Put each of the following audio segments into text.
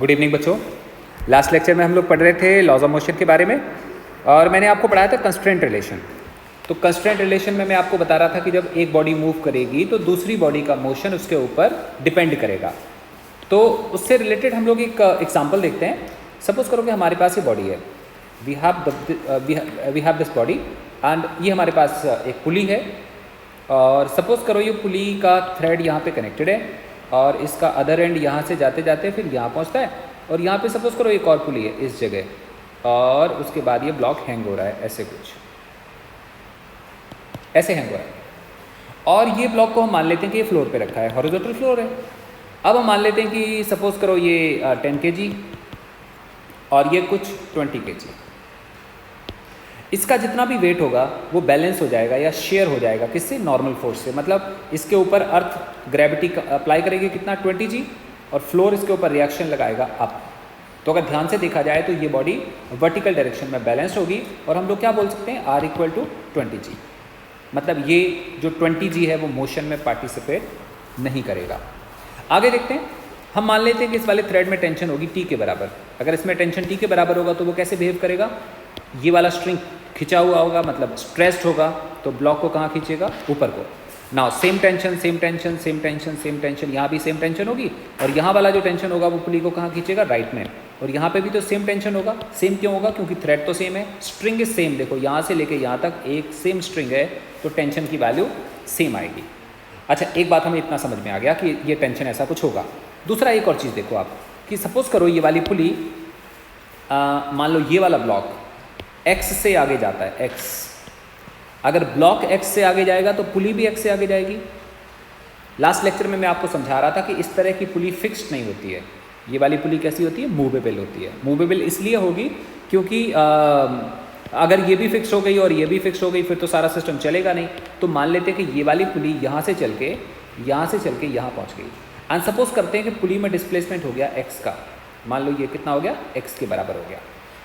Good evening बच्चों। Last lecture में हम लोग पढ़ रहे थे लॉज ऑफ मोशन के बारे में और मैंने आपको पढ़ाया था कंस्ट्रेंट रिलेशन। तो कंस्ट्रेंट रिलेशन में मैं आपको बता रहा था कि जब एक बॉडी मूव करेगी तो दूसरी बॉडी का मोशन उसके ऊपर डिपेंड करेगा। तो उससे रिलेटेड हम लोग एक एग्जाम्पल देखते हैं। सपोज करो कि हमारे पास ये बॉडी है, we have this body and ये हमारे पास एक पुली है और सपोज करो ये पुली का थ्रेड यहाँ पे कनेक्टेड है और इसका अदर एंड यहाँ से जाते जाते फिर यहाँ पहुँचता है और यहाँ पे सपोज करो एक और पुली है इस जगह और उसके बाद ये ब्लॉक हैंग हो रहा है, ऐसे कुछ ऐसे हैंग हो रहा है और ये ब्लॉक को हम मान लेते हैं कि ये फ्लोर पे रखा है, हॉरिजॉन्टल फ्लोर है। अब हम मान लेते हैं कि सपोज करो ये 10 kg और ये कुछ 20 kg। इसका जितना भी वेट होगा वो बैलेंस हो जाएगा या शेयर हो जाएगा किससे? नॉर्मल फोर्स से। मतलब इसके ऊपर अर्थ ग्रेविटी अप्लाई करेगी कितना? 20 g और फ्लोर इसके ऊपर रिएक्शन लगाएगा अप। तो अगर ध्यान से देखा जाए तो ये बॉडी वर्टिकल डायरेक्शन में बैलेंस होगी और हम लोग क्या बोल सकते हैं? R = 20 g। मतलब ये जो 20 g है वो मोशन में पार्टिसिपेट नहीं करेगा। आगे देखते हैं। हम मान लेते हैं कि इस वाले थ्रेड में टेंशन होगी T के बराबर। अगर इसमें टेंशन T के बराबर होगा तो वो कैसे बिहेव करेगा? ये वाला स्ट्रिंग खिंचा हुआ होगा, मतलब स्ट्रेस्ड होगा, तो ब्लॉक को कहाँ खींचेगा? ऊपर को। Now same tension same tension same tension same tension, यहाँ भी सेम टेंशन होगी और यहाँ वाला जो टेंशन होगा वो पुली को कहाँ खींचेगा? राइट में। और यहाँ पे भी तो सेम टेंशन होगा। सेम क्यों होगा? क्योंकि थ्रेड तो सेम है, स्ट्रिंग इज सेम। देखो यहाँ से लेके यहाँ तक एक सेम स्ट्रिंग है तो टेंशन की वैल्यू सेम आएगी। अच्छा, एक बात हमें इतना समझ में आ गया कि ये टेंशन ऐसा कुछ होगा। दूसरा एक और चीज़ देखो आप कि सपोज करो ये वाली पुली मान लो ये वाला ब्लॉक x से आगे जाता है, x। अगर ब्लॉक x से आगे जाएगा तो पुली भी x से आगे जाएगी। लास्ट लेक्चर में मैं आपको समझा रहा था कि इस तरह की पुली फिक्स्ड नहीं होती है। ये वाली पुली कैसी होती है? मूवेबल होती है। मूवेबल इसलिए होगी क्योंकि अगर ये भी फिक्स हो गई और ये भी फिक्स हो गई फिर तो सारा सिस्टम चलेगा नहीं। तो मान लेते हैं कि ये वाली पुली यहाँ से चल के यहाँ पहुँच गई एंड सपोज करते हैं कि पुली में डिस्प्लेसमेंट हो गया x का। मान लो ये कितना हो गया? x के बराबर हो गया।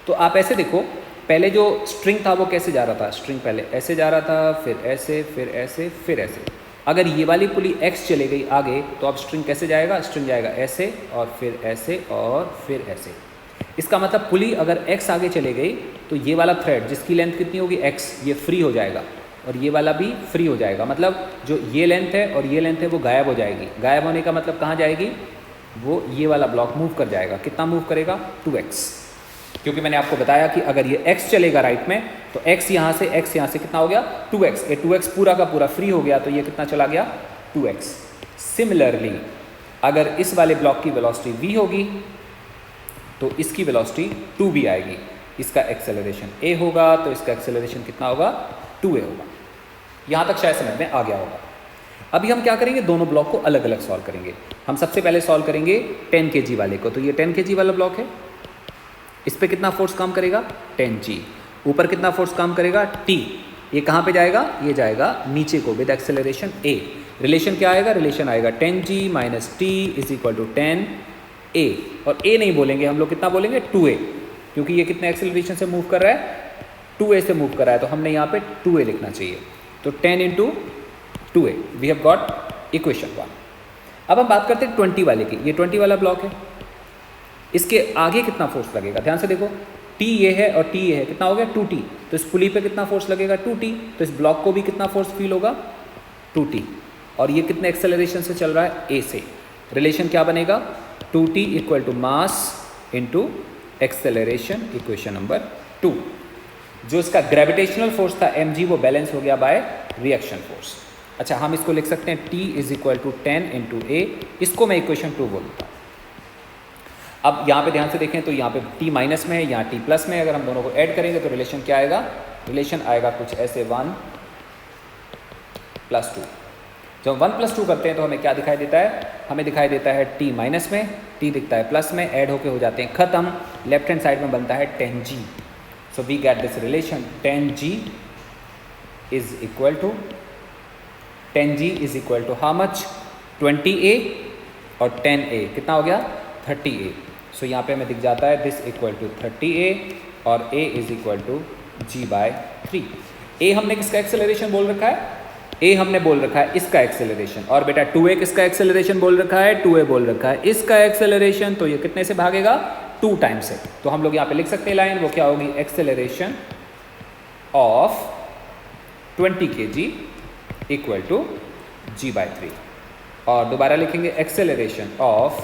तो आप ऐसे देखो, पहले जो स्ट्रिंग था वो कैसे जा रहा था? स्ट्रिंग पहले ऐसे जा रहा था, फिर ऐसे, फिर ऐसे, फिर ऐसे। अगर ये वाली पुली x चले गई आगे तो अब स्ट्रिंग कैसे जाएगा? स्ट्रिंग जाएगा ऐसे और फिर ऐसे और फिर ऐसे। इसका मतलब पुली अगर x आगे चले गई तो ये वाला थ्रेड जिसकी लेंथ कितनी होगी? x, ये फ्री हो जाएगा और ये वाला भी फ्री हो जाएगा। मतलब जो ये लेंथ है और ये लेंथ है वो गायब हो जाएगी। गायब होने का मतलब कहाँ जाएगी? वो ये वाला ब्लॉक मूव कर जाएगा। कितना मूव करेगा? 2x। क्योंकि मैंने आपको बताया कि अगर ये x चलेगा राइट में तो x यहाँ से कितना हो गया? 2x। ये 2x पूरा का पूरा फ्री हो गया तो ये कितना चला गया? 2x। सिमिलरली अगर इस वाले ब्लॉक की वेलोसिटी v होगी तो इसकी वेलोसिटी 2v आएगी। इसका एक्सेलरेशन a होगा तो इसका एक्सेलरेशन कितना होगा? 2a होगा। यहाँ तक शायद समझ में आ गया होगा। अभी हम क्या करेंगे? दोनों ब्लॉक को अलग अलग सॉल्व करेंगे। हम सबसे पहले सॉल्व करेंगे 10 kg वाले को। तो ये 10 kg वाला ब्लॉक है, इस पे कितना फोर्स काम करेगा? 10 g। ऊपर कितना फोर्स काम करेगा? t। ये कहाँ पे जाएगा? ये जाएगा नीचे को विद एक्सेलरेशन a। रिलेशन क्या आएगा? रिलेशन आएगा 10 g - t = 10 a। और a नहीं बोलेंगे हम लोग, कितना बोलेंगे? 2a, क्योंकि ये कितने एक्सेलरेशन से मूव कर रहा है? 2a से मूव कर रहा है तो हमने यहाँ पे 2a लिखना चाहिए। तो 10 × 2a, we have got equation 1। अब हम बात करते हैं 20 वाले की। ये 20 वाला ब्लॉक है, इसके आगे कितना फोर्स लगेगा? ध्यान से देखो, t ये है और t ये है, कितना हो गया? 2t। तो इस पुली पे कितना फोर्स लगेगा? 2t। तो इस ब्लॉक को भी कितना फोर्स फील होगा? 2t। और ये कितने एक्सेलरेशन से चल रहा है? a से। रिलेशन क्या बनेगा? 2t = मास × एक्सेलरेशन, इक्वेशन नंबर 2। जो इसका ग्रेविटेशनल फोर्स था mg वो बैलेंस हो गया बाय रिएक्शन फोर्स। अच्छा, हम इसको लिख सकते हैं t = 10 × a। इसको मैं इक्वेशन 2 बोलूँगा। अब यहाँ पे ध्यान से देखें तो यहाँ पे t माइनस में है, यहाँ t प्लस में है। अगर हम दोनों को ऐड करेंगे तो रिलेशन क्या आएगा? रिलेशन आएगा कुछ ऐसे 1 + 2। जब 1 + 2 करते हैं तो हमें क्या दिखाई देता है? हमें दिखाई देता है t माइनस में, t दिखता है प्लस में, ऐड होके हो जाते हैं ख़त्म। लेफ्ट हैंड साइड में बनता है 10g। So we get this relation 10g = how much? 20a और 10a कितना हो गया? 30a। सो यहाँ पे हमें दिख जाता है दिस = 30a और a = g/3। a हमने किसका एक्सेलरेशन बोल रखा है? ए हमने बोल रखा है इसका एक्सेलरेशन, और बेटा 2a किसका एक्सेलरेशन बोल रखा है, 2a बोल रखा है इसका एक्सेलरेशन, तो ये कितने से भागेगा, 2 टाइम्स से। तो हम लोग यहाँ पे लिख सकते हैं लाइन, वो क्या होगी, acceleration of 20 kg equal to g/3। और दोबारा लिखेंगे acceleration of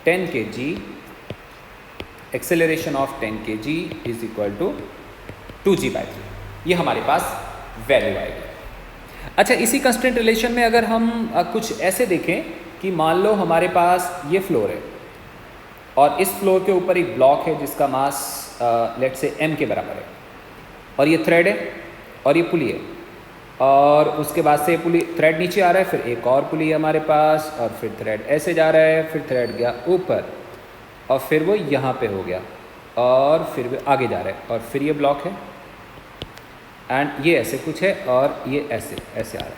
10 kg, acceleration of 10 kg is equal to 2g/3। ये हमारे पास वैल्यू आएगी। अच्छा, इसी कंस्टेंट रिलेशन में अगर हम कुछ ऐसे देखें कि मान लो हमारे पास ये फ्लोर है और इस फ्लोर के ऊपर एक ब्लॉक है जिसका मास लेट से m के बराबर है, और ये थ्रेड है और ये पुली है, और उसके बाद से पुली थ्रेड नीचे आ रहा है, फिर एक और पुली है हमारे पास, और फिर थ्रेड ऐसे जा रहा है, फिर थ्रेड गया ऊपर और फिर वो यहाँ पे हो गया और फिर वो आगे जा रहा है, और फिर ये ब्लॉक है एंड ये ऐसे कुछ है और ये ऐसे ऐसे आ रहा है,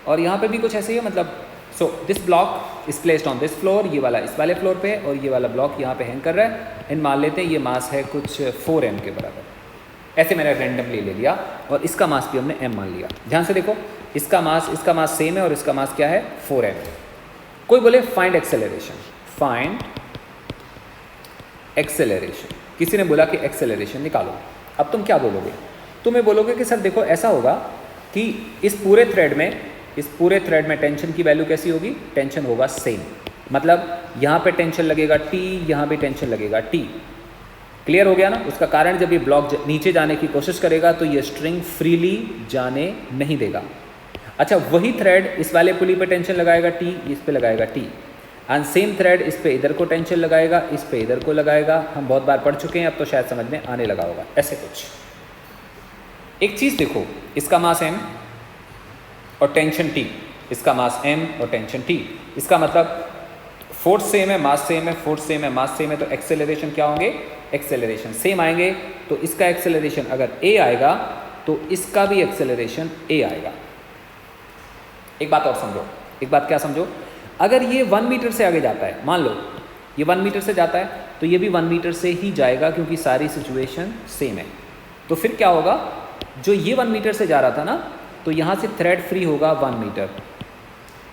और यहाँ पे भी कुछ ऐसे ही है। मतलब so this block is placed on this floor, ये वाला इस वाले फ्लोर पे है और ये वाला ब्लॉक यहाँ पे हैंग कर रहा है, एंड मान लेते हैं ये मास है कुछ 4m के बराबर। ऐसे मैंने रैंडमली ले लिया और इसका मास भी हमने m मान लिया। ध्यान से देखो, इसका मास सेम है और इसका मास क्या है, 4m। कोई बोले फाइंड एक्सेलरेशन, फाइंड एक्सेलरेशन, किसी ने बोला कि एक्सेलरेशन निकालो। अब तुम क्या बोलोगे, तुम्हें बोलोगे कि सर देखो ऐसा होगा कि इस पूरे थ्रेड में टेंशन की वैल्यू कैसी होगी, टेंशन होगा सेम। मतलब यहाँ पे टेंशन लगेगा T, यहाँ पे टेंशन लगेगा T। क्लियर हो गया ना। उसका कारण जब ये ब्लॉक नीचे जाने की कोशिश करेगा तो ये स्ट्रिंग फ्रीली जाने नहीं देगा। अच्छा, वही थ्रेड इस वाले पुली पे टेंशन लगाएगा T, इस पे लगाएगा T, एंड सेम थ्रेड इस पे इधर को टेंशन लगाएगा, इस पे इधर को लगाएगा। हम बहुत बार पढ़ चुके हैं, अब तो शायद समझ में आने लगा होगा। ऐसे कुछ एक चीज़ देखो, इसका मास m और टेंशन T, इसका मास m और टेंशन T, इसका मतलब फोर्स सेम है, मास सेम है, फोर्स सेम है, मास सेम है, तो एक्सेलरेशन क्या होंगे, एक्सेलरेशन सेम आएंगे। तो इसका एक्सेलरेशन अगर a आएगा तो इसका भी एक्सेलरेशन a आएगा। एक बात और समझो, एक बात क्या समझो, अगर ये 1 मीटर से आगे जाता है, मान लो ये 1 मीटर से जाता है, तो ये भी 1 मीटर से ही जाएगा क्योंकि सारी सिचुएशन सेम है। तो फिर क्या होगा, जो ये 1 मीटर से जा रहा था ना, तो यहाँ से थ्रेड फ्री होगा 1 मीटर,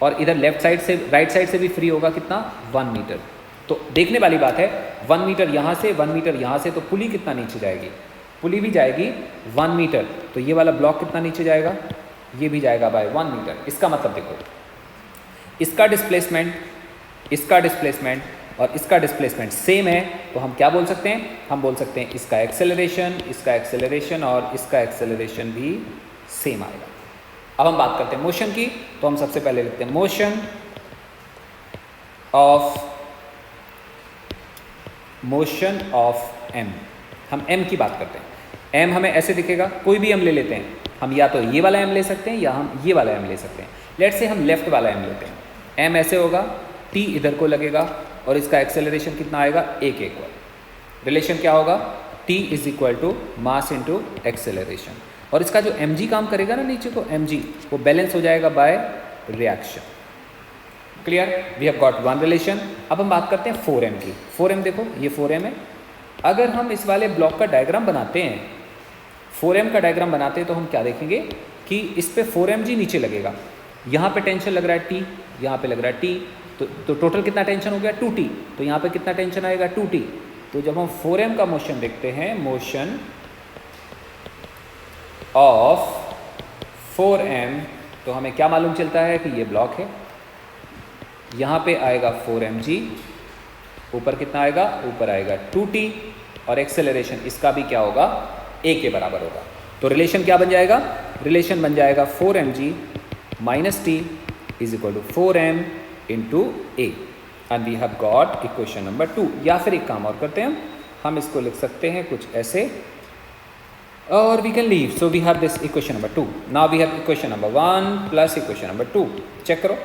और इधर लेफ्ट साइड से राइट साइड से भी फ्री होगा कितना, 1 मीटर। तो देखने वाली बात है, 1 मीटर यहाँ से, 1 मीटर यहाँ से, तो पुली कितना नीचे जाएगी, पुली भी जाएगी 1 मीटर। तो ये वाला ब्लॉक कितना नीचे जाएगा, ये भी जाएगा बाय 1 मीटर। इसका मतलब देखो, इसका डिस्प्लेसमेंट और इसका डिस्प्लेसमेंट सेम है, तो हम क्या बोल सकते हैं, हम बोल सकते हैं इसका एक्सेलरेशन और इसका एक्सेलरेशन भी सेम आएगा। अब हम बात करते हैं मोशन की, तो हम सबसे पहले लिखते हैं मोशन ऑफ m। हम m की बात करते हैं। m हमें ऐसे दिखेगा, कोई भी m ले लेते हैं हम, या तो ये वाला m ले सकते हैं या हम ये वाला m ले सकते हैं। लेट्स से हम लेफ्ट वाला m लेते हैं, m ऐसे होगा, t इधर को लगेगा और इसका एक्सेलरेशन कितना आएगा, a के इक्वल। रिलेशन क्या होगा, t is equal to mass into acceleration, और इसका जो mg काम करेगा ना नीचे को, mg वो बैलेंस हो जाएगा by reaction. Clear, we have got one relation. अब हम बात करते हैं 4m की। 4m देखो, ये 4m है। अगर हम इस वाले ब्लॉक का डायग्राम बनाते हैं, 4m का डायग्राम बनाते हैं, तो हम क्या देखेंगे कि इस पे 4mg नीचे लगेगा, यहाँ पे टेंशन लग रहा है T, यहाँ पे लग रहा है T, तो टोटल कितना टेंशन हो गया, 2T। तो यहाँ पे कितना टेंशन आएगा, 2T। तो जब हम 4m का मोशन देखते हैं, मोशन ऑफ 4m, तो हमें क्या मालूम चलता है कि ये ब्लॉक है, यहाँ पे आएगा 4mg, ऊपर कितना आएगा, ऊपर आएगा 2T, और एक्सेलरेशन इसका भी क्या होगा, a के बराबर होगा। तो रिलेशन क्या बन जाएगा, रिलेशन बन जाएगा 4mg minus T is equal to 4m into a, and we have got equation number 2। या फिर एक काम और करते हैं, हम इसको लिख सकते हैं कुछ ऐसे, और we can leave. So we have this equation number 2। Now we have equation number 1 plus equation number 2। Check करो,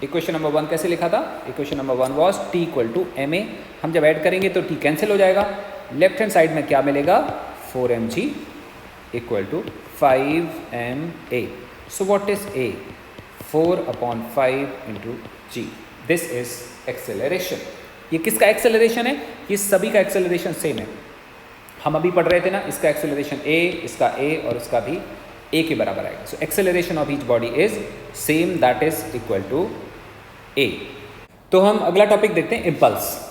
इक्वेशन नंबर 1 कैसे लिखा था, equation number 1 was T equal to ma। हम जब ऐड करेंगे तो T कैंसिल हो जाएगा, लेफ्ट हैंड साइड में क्या मिलेगा, 4mg equal to 5ma। So what is a, 4/5 into g। This is acceleration. ये किसका एक्सेलरेशन है, ये सभी का एक्सेलरेशन सेम है। हम अभी पढ़ रहे थे ना, इसका एक्सेलरेशन a, इसका a और इसका भी ए के बराबर आएगा। So acceleration of each body is same, that is equal to A. तो हम अगला टॉपिक देखते हैं, इम्पल्स।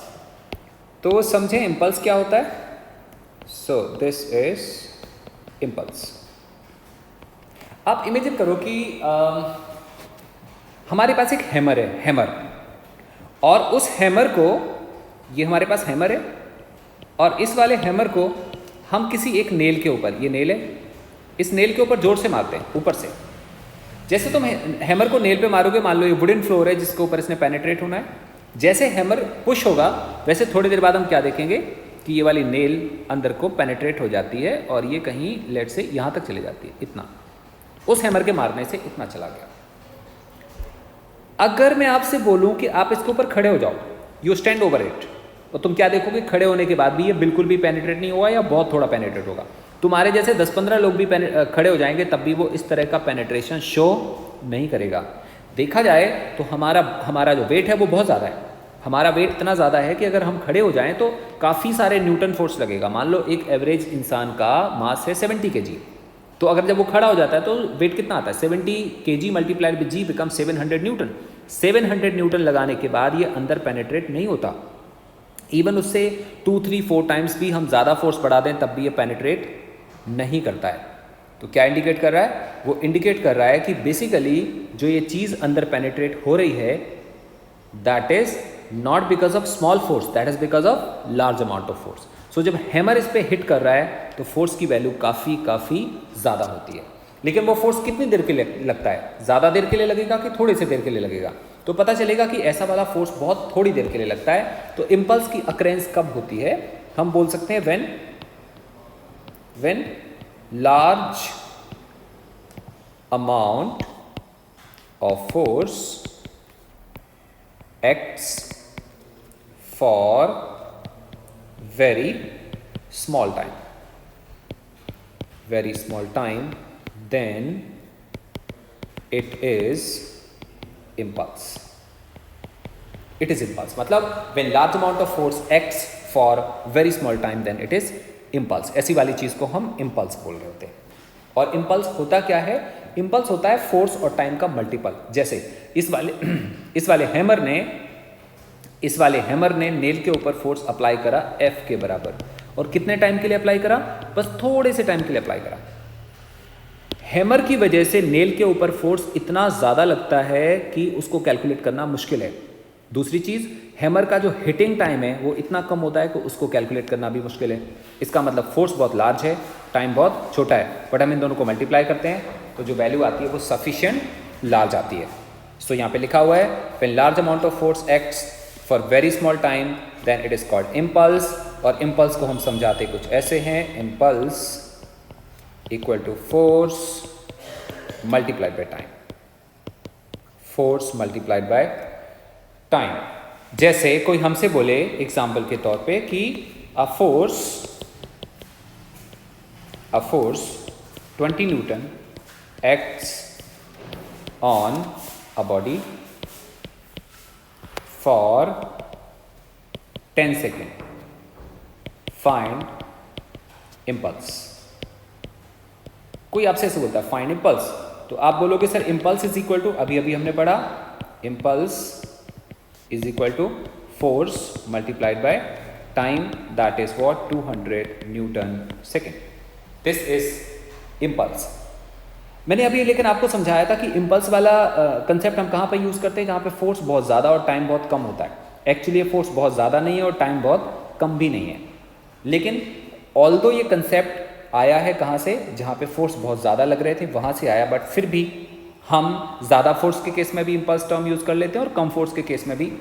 तो समझें इम्पल्स क्या होता है। सो दिस इज इम्पल्स। आप इमेजिन करो कि हमारे पास एक हैमर है, हैमर, और उस हैमर को, ये हमारे पास हैमर है, और इस वाले हैमर को हम किसी एक नेल के ऊपर, ये नेल है, इस नेल के ऊपर जोर से मारते हैं ऊपर से। जैसे तुम हैमर को नेल पे मारोगे, मान लो ये वुडन फ्लोर है जिसके ऊपर इसने पेनिट्रेट होना है, जैसे हैमर पुश होगा वैसे थोड़ी देर बाद हम क्या देखेंगे कि ये वाली नेल अंदर को पेनिट्रेट हो जाती है और ये कहीं लेट से यहाँ तक चली जाती है, इतना, उस हैमर के मारने से इतना चला गया। अगर मैं आपसे बोलूं कि आप इसके ऊपर खड़े हो जाओ, यू स्टैंड ओवर इट, तो तुम क्या देखोगे, खड़े होने के बाद भी ये बिल्कुल भी पेनिट्रेट नहीं हुआ या बहुत थोड़ा पेनिट्रेट होगा। तुम्हारे जैसे 10-15 लोग भी खड़े हो जाएंगे तब भी वो इस तरह का पेनिट्रेशन शो नहीं करेगा। देखा जाए तो हमारा जो वेट है वो बहुत ज़्यादा है, हमारा वेट इतना ज़्यादा है कि अगर हम खड़े हो जाएं तो काफ़ी सारे न्यूटन फोर्स लगेगा। मान लो एक एवरेज इंसान का मास है 70 kg, तो अगर जब वो खड़ा हो जाता है तो वेट कितना आता है, 70 kg multiplied by g become 700 newton. 700 newton लगाने के बाद ये अंदर पेनिट्रेट नहीं होता। इवन उससे 2-3-4 टाइम्स भी हम ज़्यादा फोर्स बढ़ा दें तब भी ये पेनिट्रेट नहीं करता है। तो क्या इंडिकेट कर रहा है, वो इंडिकेट कर रहा है कि बेसिकली जो ये चीज़ अंदर पेनिट्रेट हो रही है, that is not because of small force, that is because of large amount of force. So जब हैमर इस पे हिट कर रहा है तो फोर्स की वैल्यू काफ़ी ज़्यादा होती है। लेकिन वो फोर्स कितनी देर के लिए लगता है, ज़्यादा देर के लिए लगेगा कि थोड़ी सी देर के लिए लगेगा, तो पता चलेगा कि ऐसा वाला फोर्स बहुत थोड़ी देर के लिए लगता है। तो इम्पल्स की अक्रेंस कब होती है, हम बोल सकते हैं when large amount of force acts for very small time, then it is impulse. मतलब when large amount of force acts for very small time then it is impulse। ऐसी वाली चीज को हम impulse बोल रहे होते हैं। और impulse होता क्या है, impulse होता है फोर्स और टाइम का मल्टीपल। जैसे इस वाले हैमर ने नेल के ऊपर फोर्स अप्लाई करा F के बराबर, और कितने टाइम के लिए अप्लाई करा, बस थोड़े से टाइम के लिए अप्लाई करा। हैमर की वजह से नेल के ऊपर फोर्स इतना ज़्यादा लगता है कि उसको कैलकुलेट करना मुश्किल है। दूसरी चीज़, हैमर का जो हिटिंग टाइम है वो इतना कम होता है कि उसको कैलकुलेट करना भी मुश्किल है। इसका मतलब फोर्स बहुत लार्ज है, टाइम बहुत छोटा है, बट हम इन दोनों को मल्टीप्लाई करते हैं तो जो वैल्यू आती है वो सफिशिएंट लार्ज आती है। सो यहाँ पे लिखा हुआ है when large amount of force acts for very small time then it is called impulse. और इम्पल्स को हम समझाते कुछ ऐसे हैं, impulse equal to force multiplied by time, force multiplied by time. जैसे कोई हमसे बोले एग्जाम्पल के तौर पे कि a force 20 newton acts on a body for 10 seconds, find impulse। कोई आपसे ऐसे बोलता है फाइंड इम्पल्स, तो आप बोलोगे sir impulse is equal to, अभी हमने पढ़ा, impulse is equal to force multiplied by time, that is what 200 newton second. This is impulse. मैंने अभी लेकिन आपको समझाया था कि इम्पल्स वाला कंसेप्ट हम कहाँ पे यूज़ करते हैं, जहाँ पे फोर्स बहुत ज़्यादा और टाइम बहुत कम होता है। एक्चुअली फोर्स बहुत ज़्यादा नहीं है और टाइम बहुत कम भी नहीं है, लेकिन ऑल्दो ये कंसेप्ट आया है कहाँ से, जहाँ पे फोर्स बहुत ज़्यादा लग रहे थे वहाँ से आया, बट फिर भी हम ज़्यादा फोर्स के केस में भी इम्पल्स टर्म यूज़ कर लेते हैं और कम फोर्स के केस में भी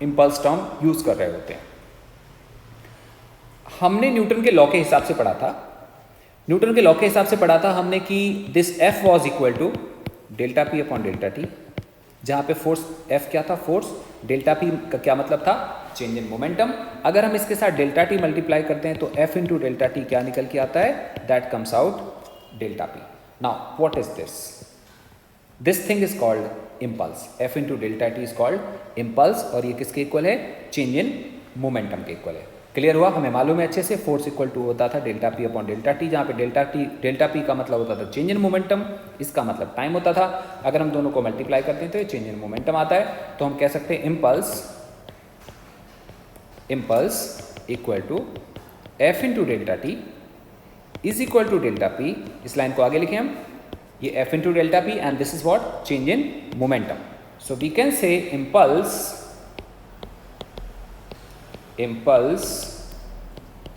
इम्पल्स टर्म यूज़ कर रहे होते हैं। हमने न्यूटन के लॉ के हिसाब से पढ़ा था, न्यूटन के लॉ के हिसाब से पढ़ा था हमने कि this F was equal to delta P upon delta T, जहाँ पे फोर्स F क्या था, फोर्स, डेल्टा पी का क्या मतलब था, चेंज इन मोमेंटम। अगर हम इसके साथ डेल्टा टी मल्टीप्लाई करते हैं तो F इंटू डेल्टा टी क्या निकल के आता है, that comes out delta P. Now what is this thing is called impulse, F into delta T is called impulse, और ये किसके इक्वल है, चेंज इन मोमेंटम के इक्वल है। क्लियर हुआ? हमें मालूम है अच्छे से फोर्स इक्वल टू होता था delta P upon delta T, जहाँ पे डेल्टा पी का मतलब होता था चेंज इन मोमेंटम, इसका मतलब टाइम होता था। अगर हम दोनों को मल्टीप्लाई करते हैं तो ये चेंज इन मोमेंटम आता है। तो हम कह सकते हैं impulse equal to F into delta T is equal to delta P. इस लाइन को आगे लिखें हम, ये F into delta P and this is what? Change in momentum. So we can say impulse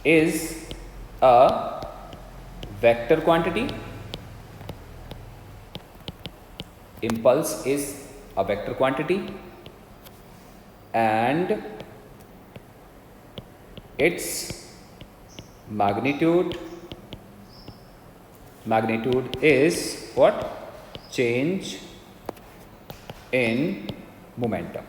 is a vector quantity. Impulse is a vector quantity and its magnitude is what? Change in momentum.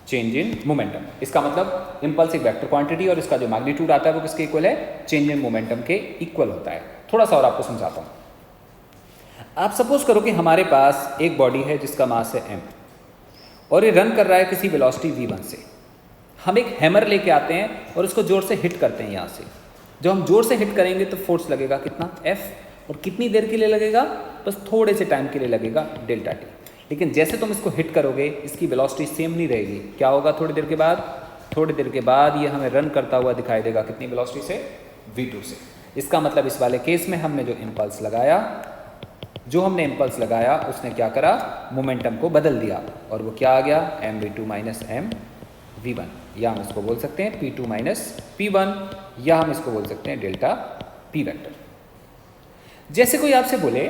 Change in momentum, इसका मतलब impulse एक vector quantity और इसका जो magnitude आता है वो किसके इक्वल है? चेंज इन मोमेंटम के इक्वल होता है। थोड़ा सा और आपको समझाता हूं। आप सपोज करो कि हमारे पास एक बॉडी है जिसका मास है m और ये रन कर रहा है किसी वेलोसिटी v1 से। हम एक हैमर लेके आते हैं और उसको जोर से हिट करते हैं यहाँ से। जब हम जोर से हिट करेंगे तो फोर्स लगेगा कितना? F, और कितनी देर के लिए लगेगा? बस थोड़े से टाइम के लिए लगेगा, डेल्टा टी। लेकिन जैसे तुम इसको हिट करोगे इसकी वेलोसिटी सेम नहीं रहेगी। क्या होगा थोड़ी देर के बाद? थोड़ी देर के बाद ये हमें रन करता हुआ दिखाई देगा कितनी वेलोसिटी से? v2 से। इसका मतलब इस वाले केस में हमने जो इम्पल्स लगाया उसने क्या करा? मोमेंटम को बदल दिया और वो क्या आ गया? mv2 माइनस mv1, या हम इसको बोल सकते हैं p2 माइनस p1, या हम इसको बोल सकते हैं डेल्टा p वेक्टर। जैसे कोई आपसे बोले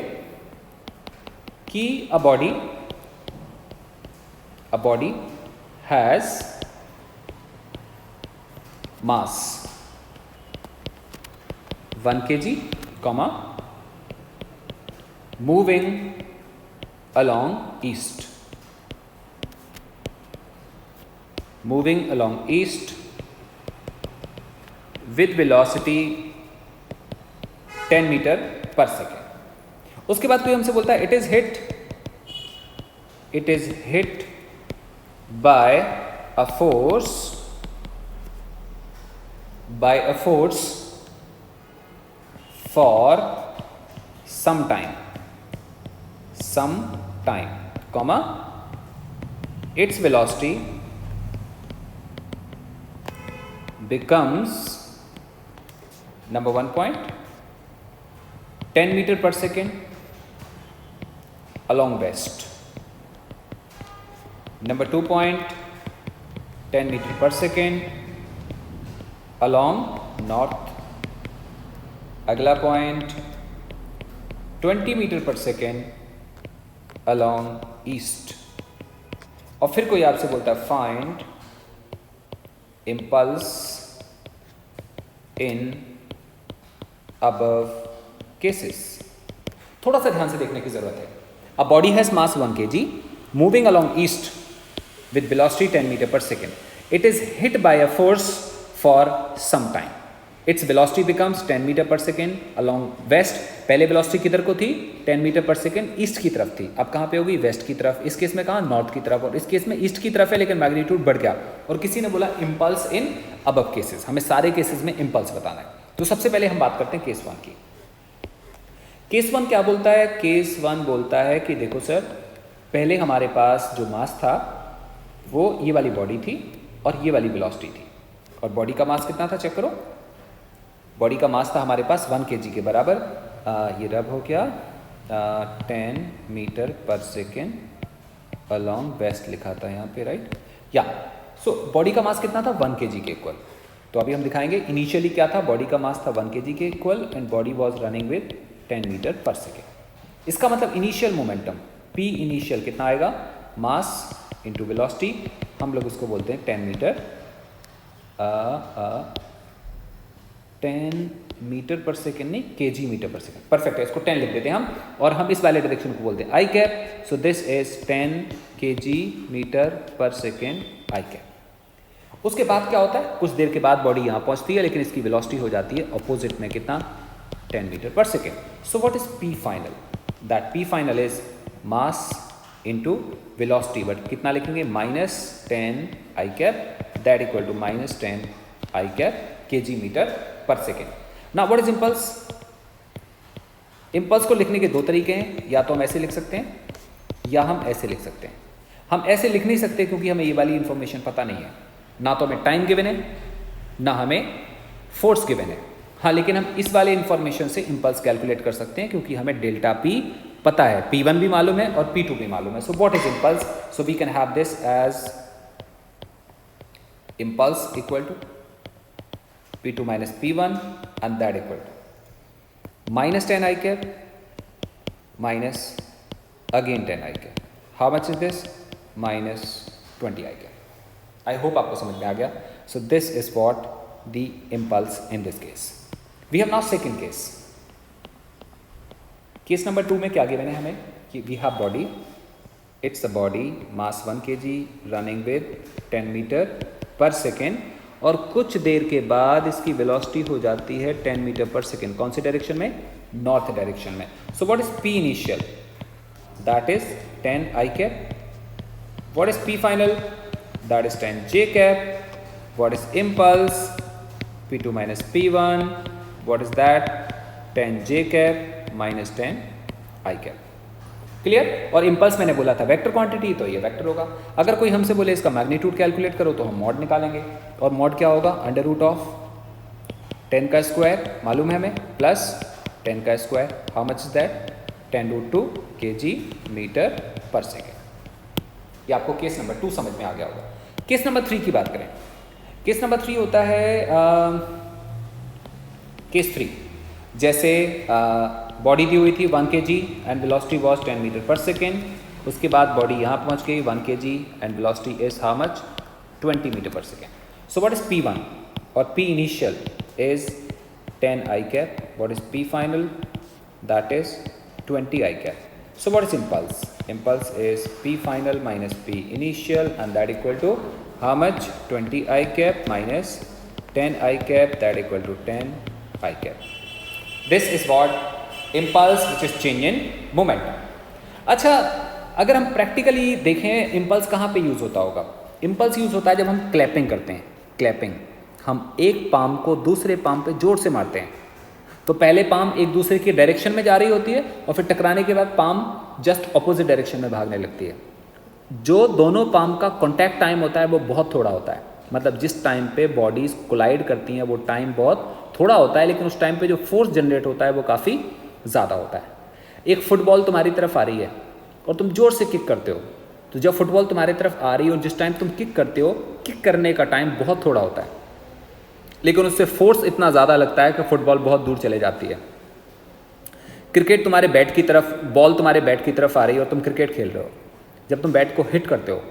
कि a body has mass 1 kg, moving along east with velocity 10 metre पर सेकेंड। उसके बाद कोई हमसे बोलता है it is hit by a force for some time, its velocity becomes number 1 point 10 meter per second along west, number 2 point 10 meter per second along north, अगला point 20 metre पर second along east. और फिर कोई आपसे बोलता है find impulse in above cases. थोड़ा सा ध्यान से देखने की जरूरत है। A body has mass 1 kg moving along east with velocity 10 meter per second. It is hit by a force for some time. Its velocity becomes 10 meter per second along west. पहले velocity किधर को थी? 10 meter per second east की तरफ थी। अब कहाँ पे होगी? वेस्ट की तरफ। इस केस में कहाँ? नॉर्थ की तरफ। और इस केस में ईस्ट की तरफ है लेकिन मैग्नीट्यूड बढ़ गया। और किसी ने बोला इम्पल्स इन अबव केसेस। हमें सारे केसेस में इम्पल्स बताना है। तो सबसे पहले हम बात करते हैं केस 1 की। केस 1 क्या बोलता है? केस 1 बोलता है कि देखो सर, पहले हमारे पास जो मास था वो ये वाली बॉडी थी और ये वाली वेलोसिटी थी। और बॉडी का मास कितना था? चेक करो। बॉडी का मास था हमारे पास 1 kg के बराबर। ये रब हो गया 10 मीटर पर सेकेंड अलॉन्ग वेस्ट लिखा था यहाँ पे, राइट? या सो बॉडी का मास कितना था? 1 kg के इक्वल। तो अभी हम दिखाएंगे इनिशियली क्या था। बॉडी का मास था 1 kg के equal and body was running with 10 metre पर सेकेंड। इसका मतलब इनिशियल मोमेंटम P इनिशियल कितना आएगा? मास इंटू वेलोसिटी, हम लोग उसको बोलते हैं 10 मीटर 10 मीटर पर सेकेंड, नहीं kg मीटर पर सेकेंड। परफेक्ट है, इसको 10 लिख देते हैं हम। और हम इस वाले डायरेक्शन को बोलते हैं I cap. So this is 10 kg metre पर सेकेंड आई कैप। उसके बाद क्या होता है? कुछ देर के बाद बॉडी यहाँ पहुँचती है लेकिन इसकी वेलोसिटी हो जाती है ऑपोजिट में कितना? 10 मीटर पर second. So what is P final? That P final is mass into velocity, but कितना लिखेंगे? -10 I cap that equal to -10 I cap kg metre पर second. Now what is impulse? Impulse को लिखने के दो तरीके हैं, या तो हम ऐसे लिख सकते हैं या हम ऐसे लिख सकते हैं. हम ऐसे लिख नहीं सकते क्योंकि हमें ये वाली इंफॉर्मेशन पता नहीं है, ना तो हमें टाइम गिवन है ना हमें फोर्स गिवन है. हाँ, लेकिन हम इस वाले इंफॉर्मेशन से इम्पल्स कैलकुलेट कर सकते हैं क्योंकि हमें डेल्टा पी पता है, P1 भी मालूम है और P2 भी मालूम है. So what is impulse? So we can have this as impulse equal to P2 minus P1 and that equal to -10 I cap minus again 10 I cap. How much is this? -20 I cap. I hope आपको समझ में आ गया. So this is what the impulse in this case. We have now second case. Case number 2 में क्या given है हमें कि we have body. It's a body mass 1 kg running with 10 meter per second. और कुछ देर के बाद इसकी वेलोसिटी हो जाती है 10 मीटर पर सेकेंड. कौन सी डायरेक्शन में? नॉर्थ डायरेक्शन में. सो what is P initial? That is 10 I cap. What is P final? That is 10 J cap. What is impulse? P2 minus P1. What is that? 10 J cap minus 10 I cap. Clear? और impulse मैंने बोला था vector quantity, तो ये vector होगा. अगर कोई हमसे बोले इसका मैग्नीट्यूड कैलकुलेट करो तो हम मॉड निकालेंगे, और मॉड क्या होगा? अंडर रूट ऑफ 10 का स्क्वायर मालूम है हमें, प्लस 10 का square. How much is that? 10√2 kg metre पर सेकेंड. ये आपको केस नंबर 2 समझ में आ गया होगा. केस नंबर 3 की बात करें. केस नंबर 3 होता है केस 3. जैसे बॉडी दी हुई थी 1 kg and velocity was 10 metre पर सेकेंड. उसके बाद बॉडी यहाँ पहुँच गई 1 kg and velocity is how much? 20 metre पर second. So what is P1? और P initial is 10 I cap. What is P final? That is 20 I cap. So what is impulse? Impulse is P final minus P initial and that equal to how much? 20 I cap minus 10 I cap, that equal to 10 I cap. This is what impulse which is change in moment. अच्छा, अगर हम practically देखें impulse कहाँ पे use होता होगा? Impulse use होता है जब हम क्लैपिंग करते हैं. क्लैपिंग, हम एक पाम को दूसरे पाम पे जोर से मारते हैं. तो पहले पाम एक दूसरे की डायरेक्शन में जा रही होती है और फिर टकराने के बाद पाम जस्ट ऑपोजिट डायरेक्शन में भागने लगती है. जो दोनों पाम का कॉन्टैक्ट टाइम होता है वो बहुत थोड़ा होता है. मतलब जिस टाइम पे बॉडीज कोलाइड करती हैं वो टाइम बहुत थोड़ा होता है, लेकिन उस टाइम पे जो फोर्स जनरेट होता है वो काफ़ी ज़्यादा होता है. एक फुटबॉल तुम्हारी तरफ आ रही है और तुम जोर से किक करते हो, तो जब फुटबॉल तुम्हारी तरफ आ रही है और जिस टाइम तुम किक करते हो, किक करने का टाइम बहुत थोड़ा होता है, लेकिन उससे फोर्स इतना ज़्यादा लगता है कि फुटबॉल बहुत दूर चले जाती है. क्रिकेट तुम्हारे बैट की तरफ, बॉल तुम्हारे बैट की तरफ आ रही है और तुम क्रिकेट खेल रहे हो. जब तुम बैट को हिट करते हो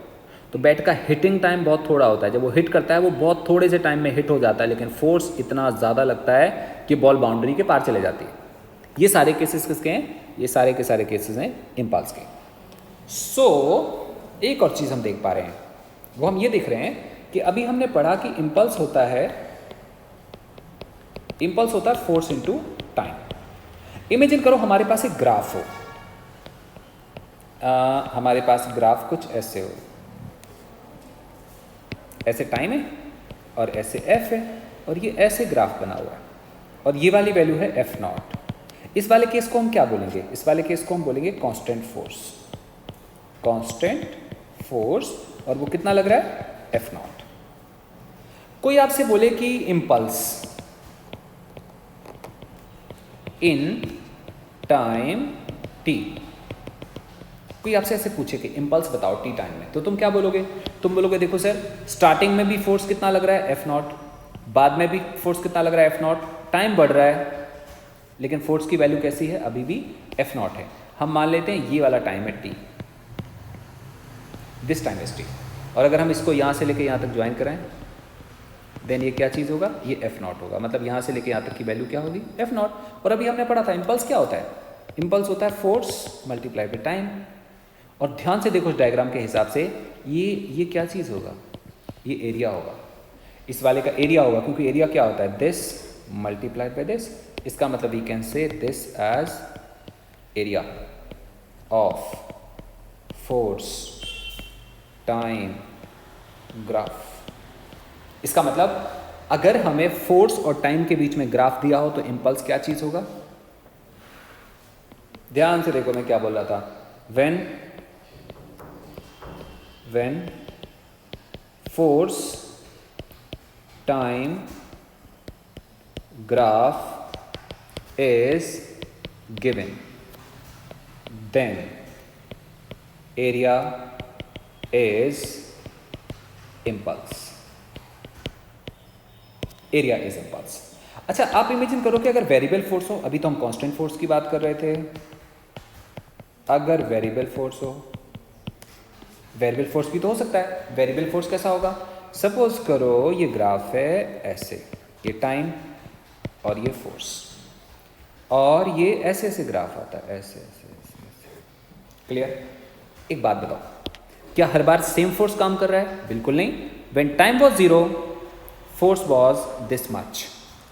तो बैट का हिटिंग टाइम बहुत थोड़ा होता है. जब वो हिट करता है वो बहुत थोड़े से टाइम में हिट हो जाता है, लेकिन फोर्स इतना ज़्यादा लगता है कि बॉल बाउंड्री के पार चले जाती है. ये सारे केसेस किसके हैं? ये सारे के सारे केसेस हैं इम्पल्स के. सो एक और चीज़ हम देख पा रहे हैं, वो हम ये देख रहे हैं कि अभी हमने पढ़ा कि इम्पल्स होता है फोर्स इनटू टाइम. इमेजिन करो हमारे पास एक ग्राफ हो. हमारे पास ग्राफ कुछ ऐसे हो, ऐसे टाइम है और ऐसे एफ है और ये ऐसे ग्राफ बना हुआ है और ये वाली वैल्यू है F0. इस वाले केस को हम क्या बोलेंगे? इस वाले केस को हम बोलेंगे कांस्टेंट फोर्स. कांस्टेंट फोर्स, और वो कितना लग रहा है? F0. कोई आपसे बोले कि इम्पल्स इन टाइम t, कोई आपसे ऐसे पूछे कि इम्पल्स बताओ t टाइम में, तो तुम क्या बोलोगे? तुम बोलोगे देखो सर, स्टार्टिंग में भी फोर्स कितना लग रहा है? F0. बाद में भी फोर्स कितना लग रहा है? F0. टाइम बढ़ रहा है लेकिन फोर्स की वैल्यू कैसी है? अभी भी F0 है. हम मान लेते हैं ये वाला टाइम है t, this time is t, और अगर हम इसको यहाँ से लेके यहाँ तक ज्वाइन कराएं देन ये क्या चीज़ होगा? ये F0 होगा. मतलब यहाँ से लेके यहाँ तक की वैल्यू क्या होगी? F0. और अभी हमने पढ़ा था इम्पल्स क्या होता है? इम्पल्स होता है फोर्स मल्टीप्लाई बाय टाइम. और ध्यान से देखो इस डायग्राम के हिसाब से, ये क्या चीज़ होगा? ये एरिया होगा. इस वाले का एरिया होगा, क्योंकि एरिया क्या होता है? This multiplied by this. इसका मतलब we can say this as area of force time graph. इसका मतलब अगर हमें फोर्स और टाइम के बीच में ग्राफ दिया हो तो इम्पल्स क्या चीज होगा? ध्यान से देखो मैं क्या बोल रहा था। When force time graph is given, then area is impulse. Area is impulse. अच्छा, आप इमेजिन करो कि अगर वेरिएबल फोर्स हो, अभी तो हम कांस्टेंट फोर्स की बात कर रहे थे, अगर वेरिएबल फोर्स हो, वेरिएबल फोर्स भी तो हो सकता है। वेरिएबल फोर्स कैसा होगा? सपोज करो ये ग्राफ है ऐसे, ये टाइम और ये फोर्स, और ये ऐसे ऐसे ग्राफ आता है, ऐसे ऐसे ऐसे ऐसे। क्लियर? एक बात बताओ, क्या हर बार सेम फोर्स काम कर रहा है? बिल्कुल नहीं। When time was 0 force was this much.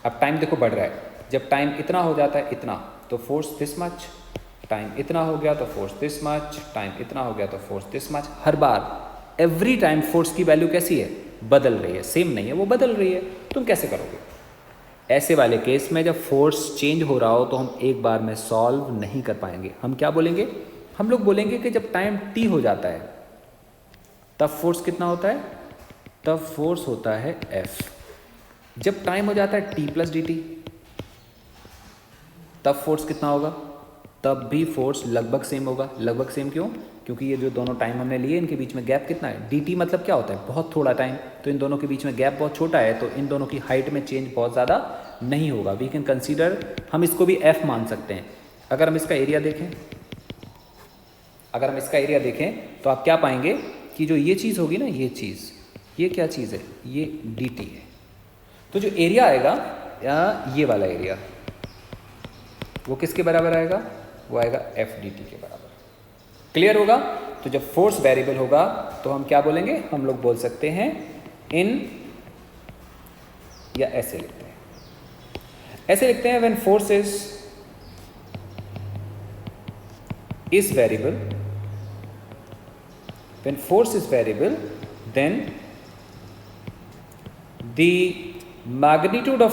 अब टाइम देखो बढ़ रहा है, जब टाइम इतना हो जाता है, इतना, तो फोर्स दिस मच। टाइम इतना हो गया तो फोर्स दिस मच, टाइम इतना हो गया तो force this much. Her bar every time force की वैल्यू कैसी है? बदल रही है, सेम नहीं है, वो बदल रही है। तुम कैसे करोगे? ऐसे वाले केस में जब फोर्स चेंज हो रहा हो तो हम एक बार में सॉल्व नहीं कर पाएंगे। हम क्या बोलेंगे? हम लोग बोलेंगे कि जब टाइम t हो जाता है तब फोर्स कितना होता है? तब फोर्स होता है F। जब टाइम हो जाता है t प्लस dt तब फोर्स कितना होगा? तब भी फोर्स लगभग सेम होगा। लगभग सेम क्यों? क्योंकि ये जो दोनों टाइम हमने लिए इनके बीच में गैप कितना है? dt मतलब क्या होता है? बहुत थोड़ा टाइम। तो इन दोनों के बीच में गैप बहुत छोटा है, तो इन दोनों की हाइट में चेंज बहुत ज़्यादा नहीं होगा। वी कैन कंसीडर, हम इसको भी F मान सकते हैं। अगर हम इसका एरिया देखें, अगर हम इसका एरिया देखें तो आप क्या पाएंगे कि जो ये चीज़ होगी ना, ये चीज़, ये क्या चीज़ है? ये dt है। तो जो एरिया आएगा, या ये वाला एरिया, वो किसके बराबर आएगा? वो आएगा एफ डी टी के बराबर। क्लियर होगा? तो जब फोर्स वेरिएबल होगा तो हम क्या बोलेंगे? हम लोग बोल सकते हैं इन, या ऐसे लिखते हैं, ऐसे लिखते हैं, when force is variable, when force is variable, then the magnitude of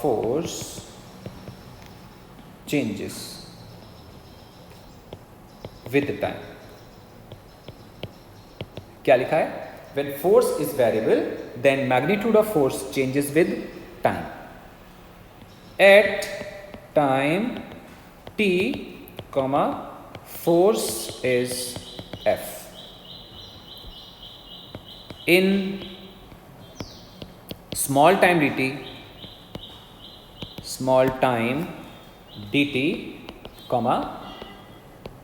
force changes with time। क्या लिखा है? When force is variable, then magnitude of force changes with time। At time t, force is F। In small time dt,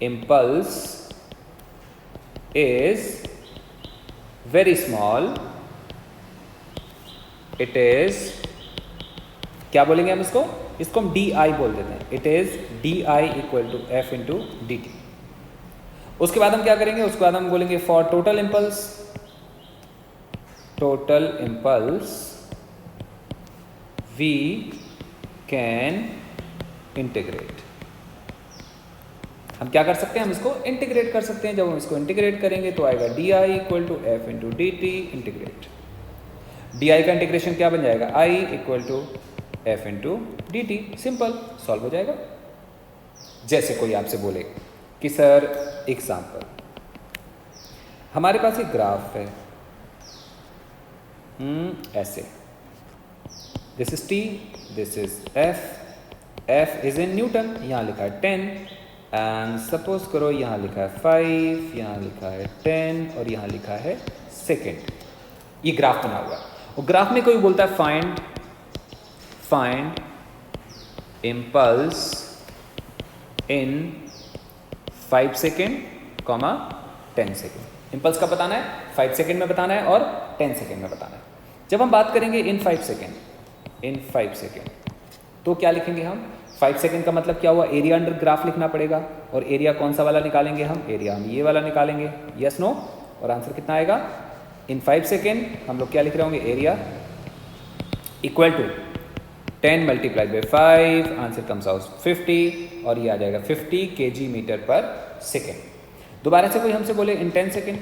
impulse is very small, it is, क्या बोलेंगे हम इसको? इसको हम di बोल देते हैं। It is di equal to f into D T. उसके बाद हम क्या करेंगे? उसके बाद हम बोलेंगे for total impulse we can integrate। हम क्या कर सकते हैं? हम इसको इंटीग्रेट कर सकते हैं। जब हम इसको इंटीग्रेट करेंगे तो आएगा D I equal to F into D T integrate. D I का इंटीग्रेशन क्या बन जाएगा? I equal to F into D T. Simple, solve हो जाएगा। जैसे कोई आपसे बोले कि सर एग्जाम्पल, हमारे पास एक ग्राफ है ऐसे, this is T, this is F, F is in newton, यहाँ लिखा है 10, एंड सपोज करो यहाँ लिखा है 5, यहाँ लिखा है 10 और यहाँ लिखा है सेकेंड। ये ग्राफ बना हुआ है, और ग्राफ में कोई बोलता है find impulse in 5 second, 10 second. Impulse कब बताना है? 5 सेकेंड में बताना है और 10 सेकेंड में बताना है। जब हम बात करेंगे इन 5 सेकेंड, तो क्या लिखेंगे हम? 5 सेकेंड का मतलब क्या हुआ? एरिया अंडर ग्राफ लिखना पड़ेगा। और एरिया कौन सा वाला निकालेंगे हम? एरिया हम ये वाला निकालेंगे। Yes no? और आंसर कितना आएगा? इन 5 सेकेंड हम लोग क्या लिख रहे होंगे? Area equal to 10 multiplied by 5, answer comes out 50, और ये आ जाएगा 50 kg मीटर पर सेकेंड। दोबारा से कोई हमसे बोले इन 10 सेकेंड,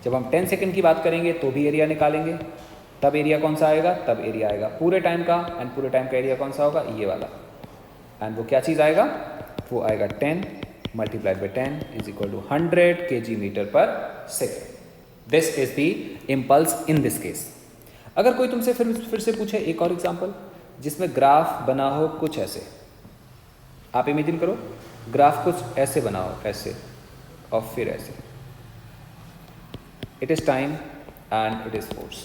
जब हम 10 सेकेंड की बात करेंगे तो भी एरिया निकालेंगे, तब एरिया कौन सा आएगा, तब एरिया आएगा पूरे टाइम का, एंड पूरे टाइम का एरिया कौन सा होगा, ये वाला, एंड वो क्या चीज़ आएगा, वो आएगा 10 multiplied by 10 is equal to 100 kg metre पर second. This is the impulse in this case. अगर कोई तुमसे फिर से पूछे एक और एग्जाम्पल जिसमें ग्राफ बना हो कुछ ऐसे, आप इमेजिन करो ग्राफ कुछ ऐसे बना हो, ऐसे और फिर ऐसे, it is time and it is force.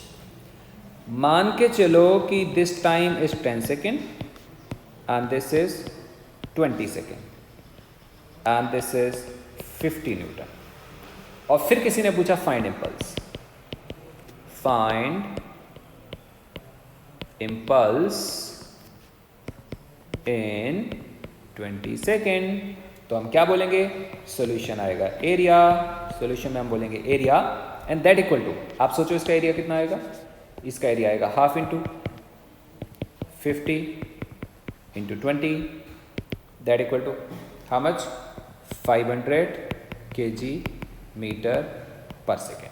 मान के चलो कि this time is 10 second and this is 20 second and this is 50 Newton, और फिर किसी ने पूछा find impulse, find impulse in 20 second, तो हम क्या बोलेंगे, सॉल्यूशन आएगा एरिया, सॉल्यूशन में हम बोलेंगे area and that equal to, आप सोचो इसका एरिया कितना आएगा, इसका एरिया आएगा half into 50 into 20 that equal to how much, 500 kg metre पर सेकेंड,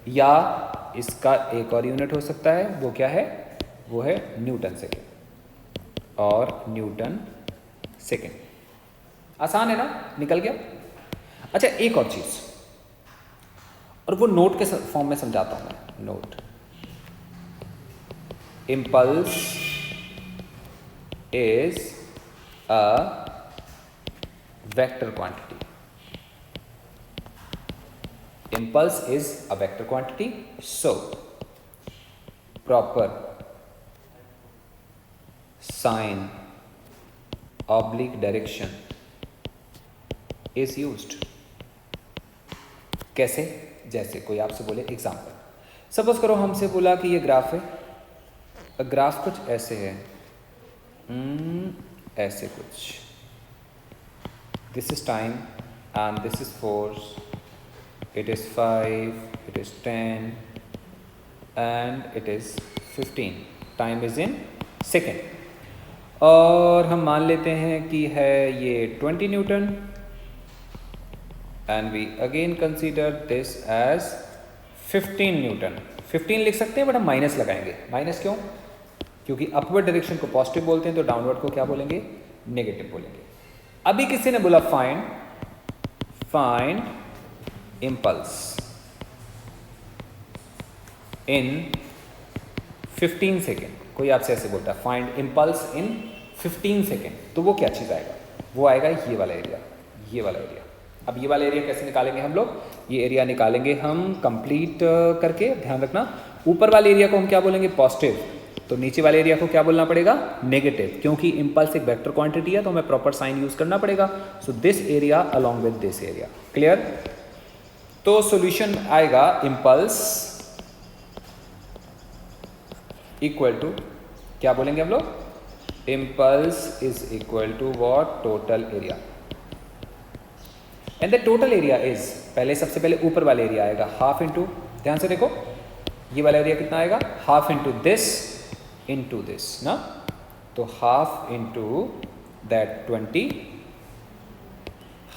या इसका एक और यूनिट हो सकता है, वो क्या है, वो है न्यूटन सेकेंड और न्यूटन सेकेंड। आसान है ना, निकल गया। अच्छा एक और चीज, और वो नोट के फॉर्म में समझाता हूं मैं, note, impulse is a vector quantity, impulse is a vector quantity, so proper sign oblique direction is used। कैसे, जैसे कोई आपसे बोले एग्जाम्पल, सपोज करो हमसे बोला कि ये ग्राफ है, ग्राफ कुछ ऐसे है, ऐसे कुछ, this is time and this is force, it is 5, it is 10 and it is 15, time is in second, और हम मान लेते हैं कि है ये 20 newton and we again consider this as 15 newton. 15 लिख सकते हैं बट हम माइनस लगाएंगे, माइनस क्यों, क्योंकि अपवर्ड डायरेक्शन को पॉजिटिव बोलते हैं तो डाउनवर्ड को क्या बोलेंगे, नेगेटिव बोलेंगे। अभी किसी ने बोला फाइंड impulse in 15 सेकेंड, कोई आपसे ऐसे बोलता है फाइंड इम्पल्स इन 15 सेकेंड, तो वो क्या चीज़ आएगा, वो आएगा ये वाला एरिया, ये वाला एरिया। अब ये वाला एरिया कैसे निकालेंगे हम लोग, ये एरिया निकालेंगे हम कंप्लीट करके, ध्यान रखना ऊपर वाले एरिया को हम क्या बोलेंगे, पॉजिटिव, तो नीचे वाले एरिया को क्या बोलना पड़ेगा, नेगेटिव, क्योंकि इम्पल्स एक वेक्टर क्वांटिटी है तो हमें प्रॉपर साइन यूज करना पड़ेगा। So this area along with this area, clear. तो सॉल्यूशन आएगा इम्पल्स इक्वल टू, क्या बोलेंगे हम लोग, impulse is equal to what, total area, and the total area is, पहले सबसे पहले ऊपर वाला एरिया आएगा हाफ इंटू, ध्यान से देखो ये वाला एरिया कितना आएगा, हाफ इंटू दिस ना, तो half into that 20,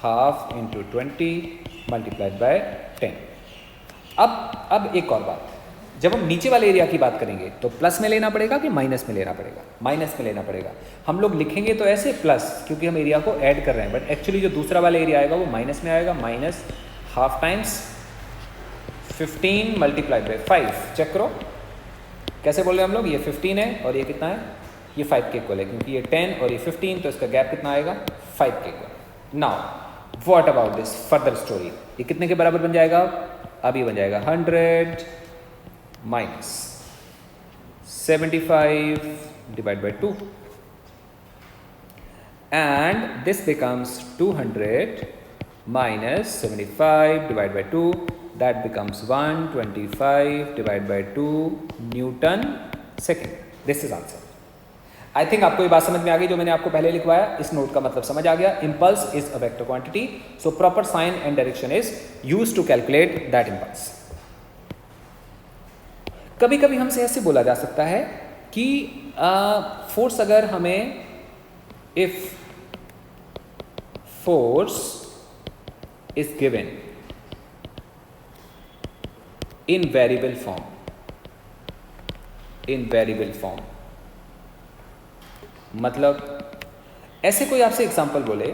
half into 20 multiplied by 10। अब एक और बात, जब हम नीचे वाले एरिया की बात करेंगे तो प्लस में लेना पड़ेगा कि माइनस में लेना पड़ेगा, माइनस में लेना पड़ेगा। हम लोग लिखेंगे तो ऐसे प्लस, क्योंकि हम एरिया को ऐड कर रहे हैं, बट एक्चुअली जो दूसरा वाला एरिया आएगा वो माइनस में आएगा, minus half times 15 multiplied by 5। Check करो कैसे बोल रहे हैं हम लोग, ये 15 है और ये कितना है, ये 5 के इक्वल है, क्योंकि ये 10 और ये 15, तो इसका गैप कितना आएगा, 5 के equal. Now what about this further story, ये कितने के बराबर बन जाएगा, अब ये बन जाएगा 100 minus 75 divide by 2 and this becomes 200 minus 75 divided by 2, that becomes 125 divided by 2 Newton second. This is answer. I think आपको ये बात समझ में आ गई जो मैंने आपको पहले लिखवाया, इस नोट का मतलब समझ आ गया। Impulse is a vector quantity, so proper sign and direction is use to calculate that impulse. कभी कभी हमसे ऐसे बोला जा सकता है कि फोर्स अगर हमें, if force is given in variable form, in variable form मतलब ऐसे कोई आपसे एग्जांपल बोले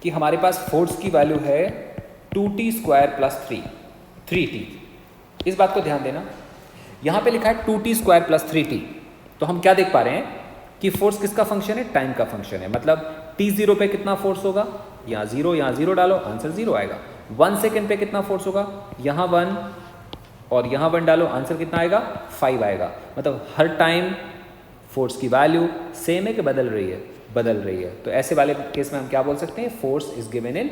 कि हमारे पास फोर्स की वैल्यू है 2t स्क्वायर प्लस 3t। इस बात को ध्यान देना, यहाँ पे लिखा है 2t स्क्वायर प्लस 3t, तो हम क्या देख पा रहे हैं कि फोर्स किसका फंक्शन है, टाइम का फंक्शन है। मतलब t0 पे कितना फोर्स होगा, यहाँ 0 डालो, आंसर 0 आएगा। 1 सेकेंड पे कितना फोर्स होगा, यहाँ 1 और यहाँ 1 डालो, आंसर कितना आएगा, 5 आएगा। मतलब हर टाइम फोर्स की वैल्यू सेम है कि बदल रही है, बदल रही है। तो ऐसे वाले केस में हम क्या बोल सकते हैं, force is given in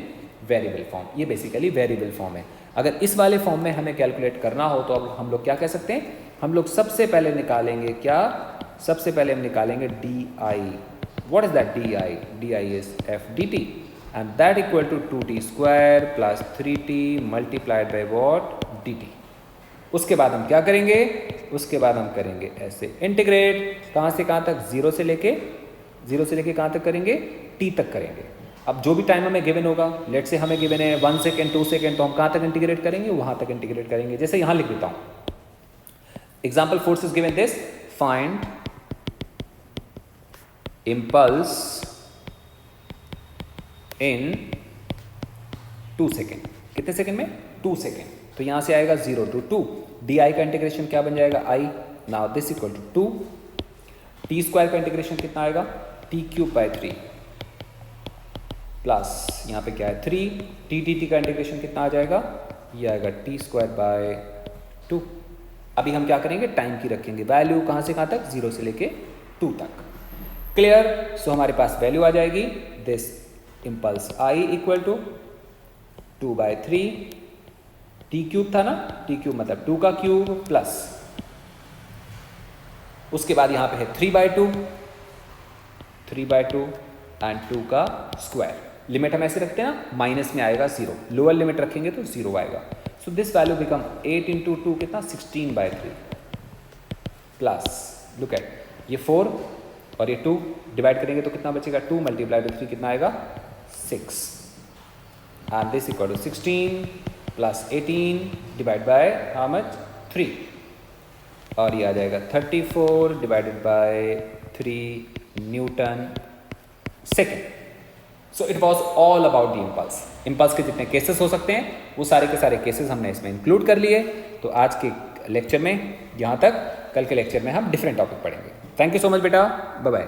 variable form. ये बेसिकली वेरिएबल फॉर्म है। अगर इस वाले फॉर्म में हमें कैलकुलेट करना हो तो अब हम लोग क्या कह सकते हैं, हम लोग सबसे पहले निकालेंगे क्या, सबसे पहले हम निकालेंगे D I. What is that D I, D I is F D T and that equal to 2t square plus 3t multiplied by what, D T. उसके बाद हम क्या करेंगे, उसके बाद हम करेंगे ऐसे इंटीग्रेट, कहाँ से कहाँ तक, जीरो से लेके कहाँ तक करेंगे, t तक करेंगे। अब जो भी टाइम हमें गिवन होगा, लेट से हमें गिवन है 1 सेकेंड 2 सेकेंड, तो हम कहाँ तक इंटीग्रेट करेंगे, वहाँ तक इंटीग्रेट करेंगे। जैसे यहाँ लिख देता हूँ, example force is given this, find impulse in 2 second. कितने सेकेंड में, 2 सेकेंड। तो यहाँ से आएगा 0 to 2, डी आई का इंटीग्रेशन क्या बन जाएगा, I. Now this equal to 2, T square का इंटीग्रेशन कितना आएगा, टी क्यूब बाई 3 प्लस यहाँ पे क्या है 3, टी का इंटीग्रेशन कितना आ जाएगा, ये आएगा टी स्क्वायर बाय 2। अभी हम क्या करेंगे, टाइम की रखेंगे वैल्यू, कहाँ से कहाँ तक, 0 से लेके 2 तक। क्लियर। सो हमारे पास वैल्यू आ जाएगी, this impulse I equal to 2/3, T cube था ना, टी क्यूब मतलब 2 का क्यूब प्लस, उसके बाद यहाँ पे है 3/2 एंड 2 का स्क्वायर। लिमिट हम ऐसे रखते हैं ना, माइनस में आएगा 0, लोअर लिमिट रखेंगे तो 0 आएगा। So this value become 8 into 2 कितना, 16/3 प्लस, लुक एट, ये 4 और ये 2 डिवाइड करेंगे तो कितना बचेगा, 2 मल्टीप्लाई बाई 3 कितना आएगा, 6 and this equal to 16 plus 18 divide by how much, 3 और ये आ जाएगा 34 divided by 3 newton second. So it was all about the impulse. Impulse के जितने केसेस हो सकते हैं वो सारे के सारे केसेस हमने इसमें इंक्लूड कर लिए। तो आज के लेक्चर में यहाँ तक, कल के लेक्चर में हम डिफरेंट टॉपिक पढ़ेंगे। थैंक यू सो मच बेटा, बाय बाय।